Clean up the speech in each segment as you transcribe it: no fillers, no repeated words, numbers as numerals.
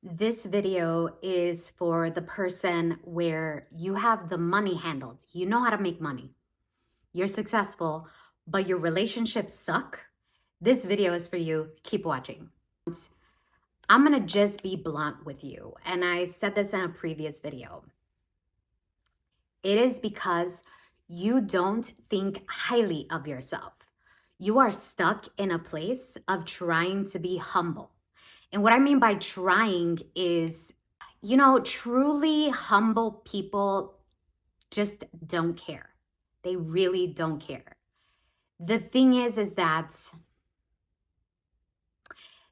This video is for the person where you have the money handled. You know how to make money. You're successful, but your relationships suck. This video is for you. Keep watching. I'm going to just be blunt with you. And I said this in a previous video. It is because you don't think highly of yourself. You are stuck in a place of trying to be humble. And what I mean by trying is, truly humble people just don't care. They really don't care. The thing is that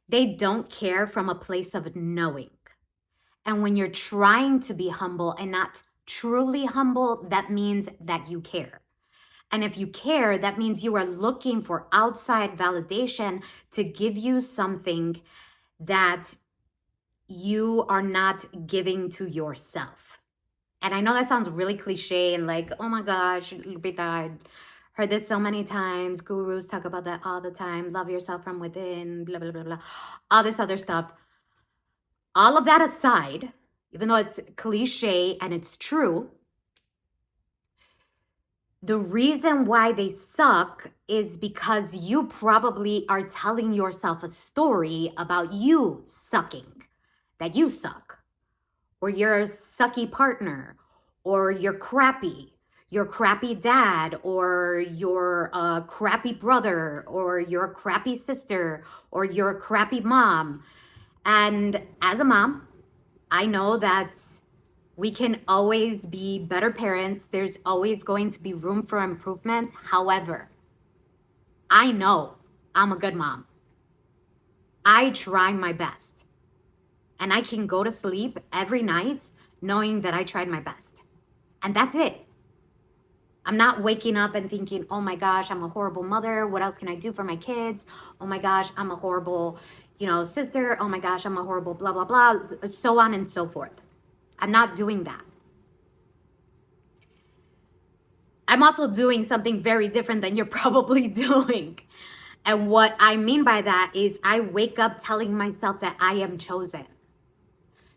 they don't care from a place of knowing. And when you're trying to be humble and not truly humble, that means that you care. And if you care, that means you are looking for outside validation to give you something that you are not giving to yourself. And I know that sounds really cliche and like, oh my gosh, Lupita, I heard this so many times. Gurus talk about that all the time. Love yourself from within, blah, blah, blah, blah. All this other stuff. All of that aside, even though it's cliche and it's true, the reason why they suck is because you probably are telling yourself a story about you sucking, that you suck, or you're a sucky partner, or you're crappy dad, or you're a crappy brother, or you're a crappy sister, or you're a crappy mom. And as a mom, I know that we can always be better parents. There's always going to be room for improvement. However, I know I'm a good mom. I try my best. And I can go to sleep every night knowing that I tried my best. And that's it. I'm not waking up and thinking, oh my gosh, I'm a horrible mother. What else can I do for my kids? Oh my gosh, I'm a horrible, sister. Oh my gosh, I'm a horrible blah, blah, blah, so on and so forth. I'm not doing that. I'm also doing something very different than you're probably doing. And what I mean by that is I wake up telling myself that I am chosen.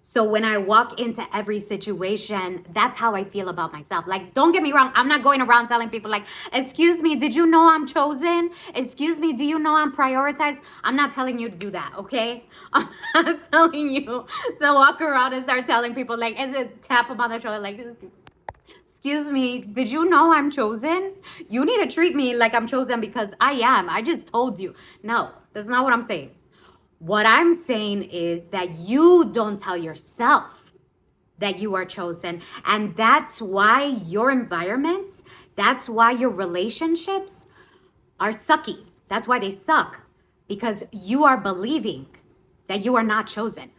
So when I walk into every situation, that's how I feel about myself. Like, don't get me wrong. I'm not going around telling people like, excuse me, did you know I'm chosen? Excuse me, do you know I'm prioritized? I'm not telling you to do that, okay? I'm not telling you to walk around and start telling people like, is it tap them on the shoulder like, excuse me, did you know I'm chosen? You need to treat me like I'm chosen because I am. I just told you. No, that's not what I'm saying. What I'm saying is that you don't tell yourself that you are chosen. And that's why your environment, that's why your relationships are sucky. That's why they suck. Because you are believing that you are not chosen.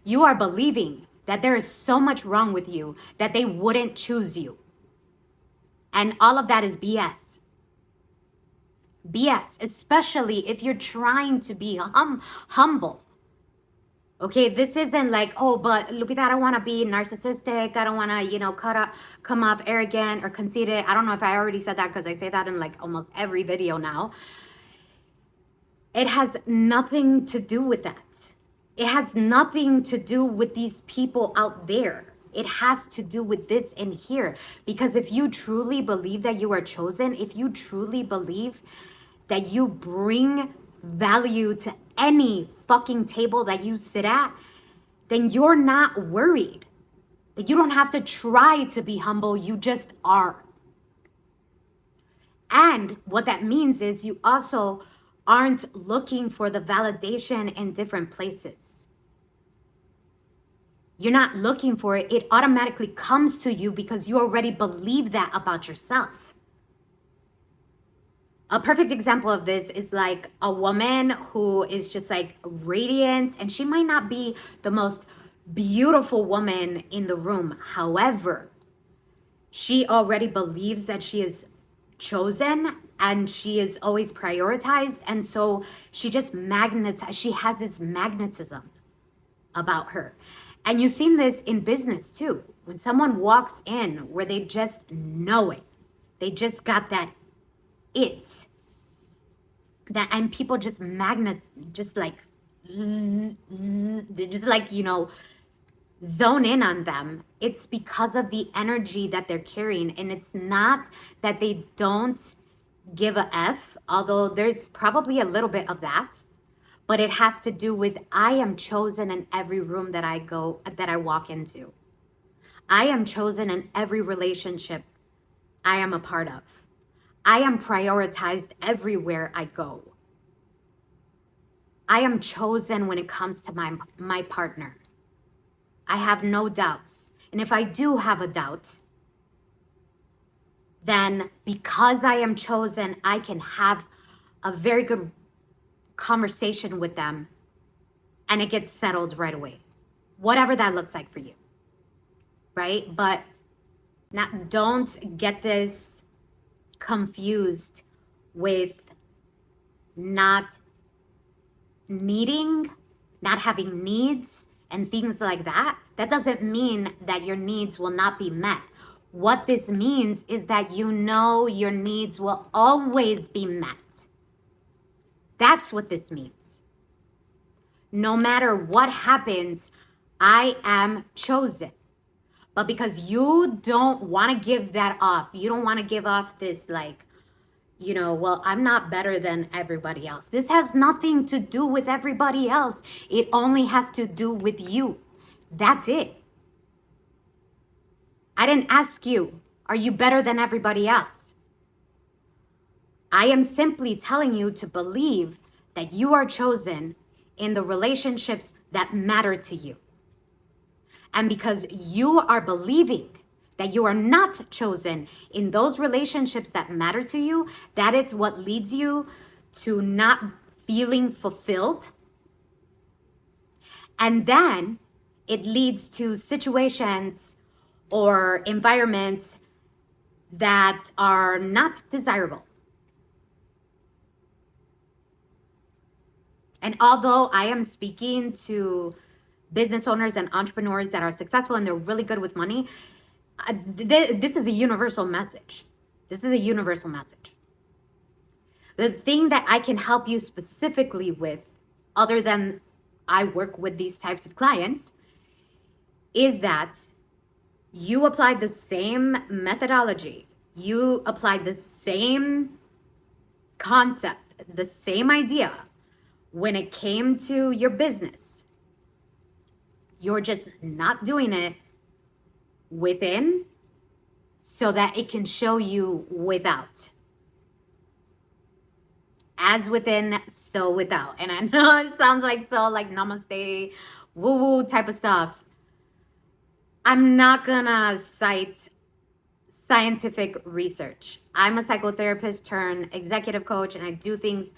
You are believing that there is so much wrong with you that they wouldn't choose you. And all of that is BS. BS, especially if you're trying to be humble. Okay, this isn't like, oh, but Lupita, I don't want to be narcissistic. I don't want to, come off arrogant or conceited. I don't know if I already said that because I say that in like almost every video now. It has nothing to do with that. It has nothing to do with these people out there. It has to do with this in here. Because if you truly believe that you are chosen, if you truly believe that you bring value to any fucking table that you sit at, then you're not worried. You don't have to try to be humble. You just are. And what that means is you also aren't looking for the validation in different places. You're not looking for it. It automatically comes to you because you already believe that about yourself. A perfect example of this is like a woman who is just like radiant, and she might not be the most beautiful woman in the room. However, she already believes that she is chosen and she is always prioritized. And so she just she has this magnetism about her. And you've seen this in business too. When someone walks in where they just know it, they just got that it, that, and people just like they just like, zone in on them. It's because of the energy that they're carrying. And it's not that they don't give a F, although there's probably a little bit of that. But it has to do with I am chosen in every room that I walk into. I am chosen in every relationship I am a part of. I am prioritized everywhere I go. I am chosen when it comes to my partner. I have no doubts. And if I do have a doubt, then because I am chosen, I can have a very good conversation with them and it gets settled right away. Whatever that looks like for you. Right? But don't get this confused with not needing, not having needs and things like that. That doesn't mean that your needs will not be met. What this means is that your needs will always be met. That's what this means. No matter what happens, I am chosen. But because you don't want to give that off, you don't want to give off this well, I'm not better than everybody else. This has nothing to do with everybody else. It only has to do with you. That's it. I didn't ask you, are you better than everybody else? I am simply telling you to believe that you are chosen in the relationships that matter to you. And because you are believing that you are not chosen in those relationships that matter to you, that is what leads you to not feeling fulfilled. And then it leads to situations or environments that are not desirable. And although I am speaking to business owners and entrepreneurs that are successful and they're really good with money, this is a universal message. This is a universal message. The thing that I can help you specifically with, other than I work with these types of clients, is that you applied the same methodology. You applied the same concept, the same idea when it came to your business. You're just not doing it within so that it can show you without. As within, so without. And I know it sounds like so like namaste, woo-woo type of stuff. I'm not gonna cite scientific research. I'm a psychotherapist turned executive coach, and I do things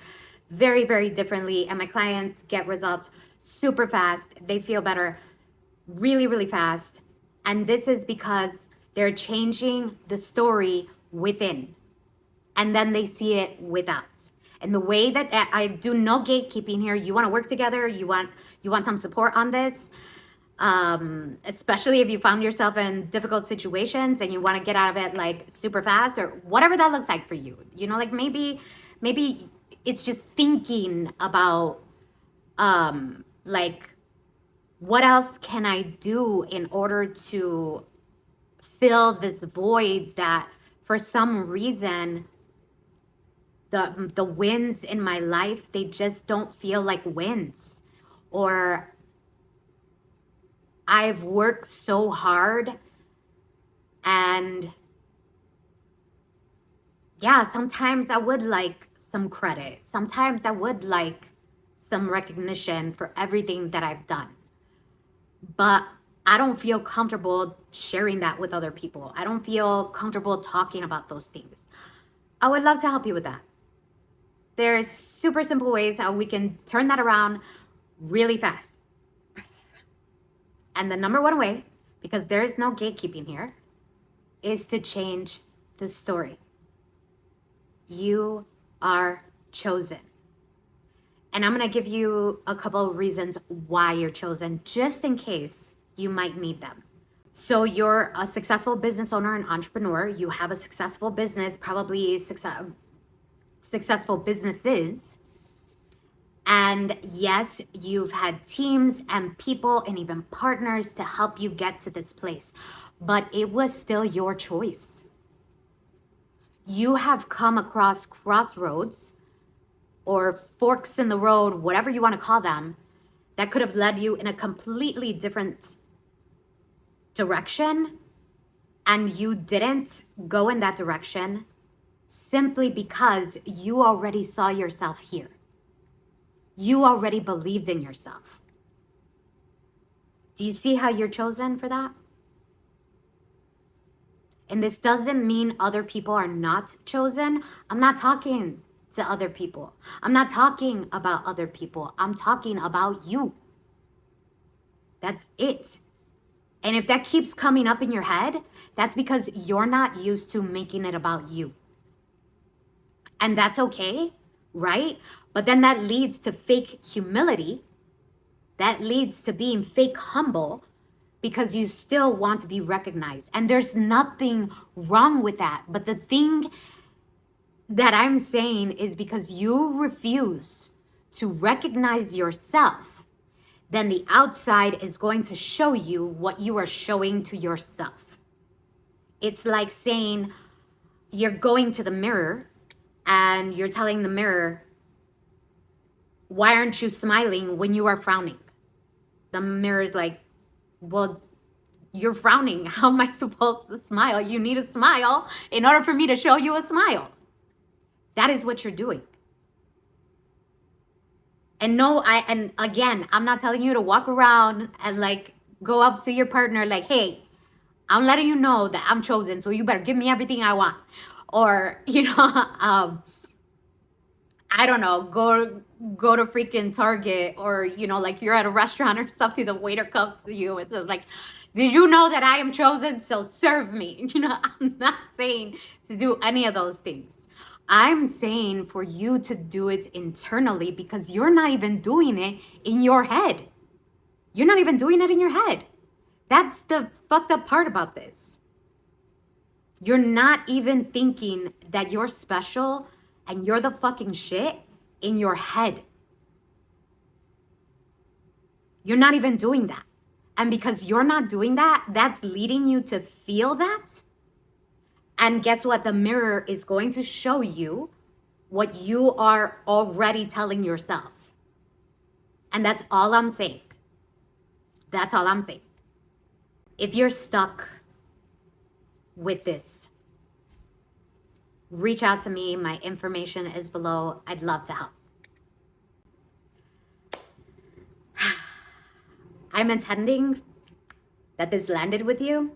very, very differently. And my clients get results super fast. They feel better really, really fast. And this is because they're changing the story within. And then they see it without. And the way that I do no gatekeeping here, you want to work together, you want some support on this, especially if you found yourself in difficult situations and you want to get out of it like super fast or whatever that looks like for you. Like maybe it's just thinking about like, what else can I do in order to fill this void that for some reason the wins in my life, they just don't feel like wins. Or I've worked so hard and yeah, sometimes I would like some credit. Sometimes I would like some recognition for everything that I've done. But I don't feel comfortable sharing that with other people. I don't feel comfortable talking about those things. I would love to help you with that. There's super simple ways how we can turn that around really fast. And the number one way, because there's no gatekeeping here, is to change the story. You are chosen. And I'm going to give you a couple of reasons why you're chosen, just in case you might need them. So you're a successful business owner and entrepreneur. You have a successful business, probably successful businesses. And yes, you've had teams and people and even partners to help you get to this place, but it was still your choice. You have come across crossroads or forks in the road, whatever you want to call them, that could have led you in a completely different direction, and you didn't go in that direction simply because you already saw yourself here. You already believed in yourself. Do you see how you're chosen for that? And this doesn't mean other people are not chosen. I'm not talking to other people. I'm not talking about other people. I'm talking about you. That's it. And if that keeps coming up in your head, that's because you're not used to making it about you. And that's okay, right? But then that leads to fake humility. That leads to being fake humble because you still want to be recognized. And there's nothing wrong with that. But the thing that I'm saying is because you refuse to recognize yourself, then the outside is going to show you what you are showing to yourself. It's like saying you're going to the mirror and you're telling the mirror, why aren't you smiling when you are frowning? The mirror is like, well, you're frowning. How am I supposed to smile? You need a smile in order for me to show you a smile. That is what you're doing. And no, and again, I'm not telling you to walk around and like go up to your partner like, hey, I'm letting you know that I'm chosen, so you better give me everything I want. Or, I don't know, go to freaking Target, or, like you're at a restaurant or something, the waiter comes to you and says like, did you know that I am chosen? So serve me. I'm not saying to do any of those things. I'm saying for you to do it internally because you're not even doing it in your head. You're not even doing it in your head. That's the fucked up part about this. You're not even thinking that you're special and you're the fucking shit in your head. You're not even doing that. And because you're not doing that, that's leading you to feel that. And guess what? The mirror is going to show you what you are already telling yourself. And that's all I'm saying. That's all I'm saying. If you're stuck with this, reach out to me. My information is below. I'd love to help. I'm intending that this landed with you.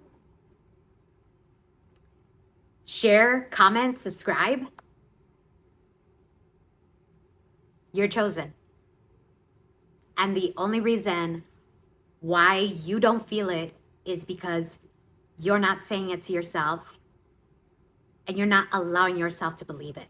Share, comment, subscribe. You're chosen. And the only reason why you don't feel it is because you're not saying it to yourself and you're not allowing yourself to believe it.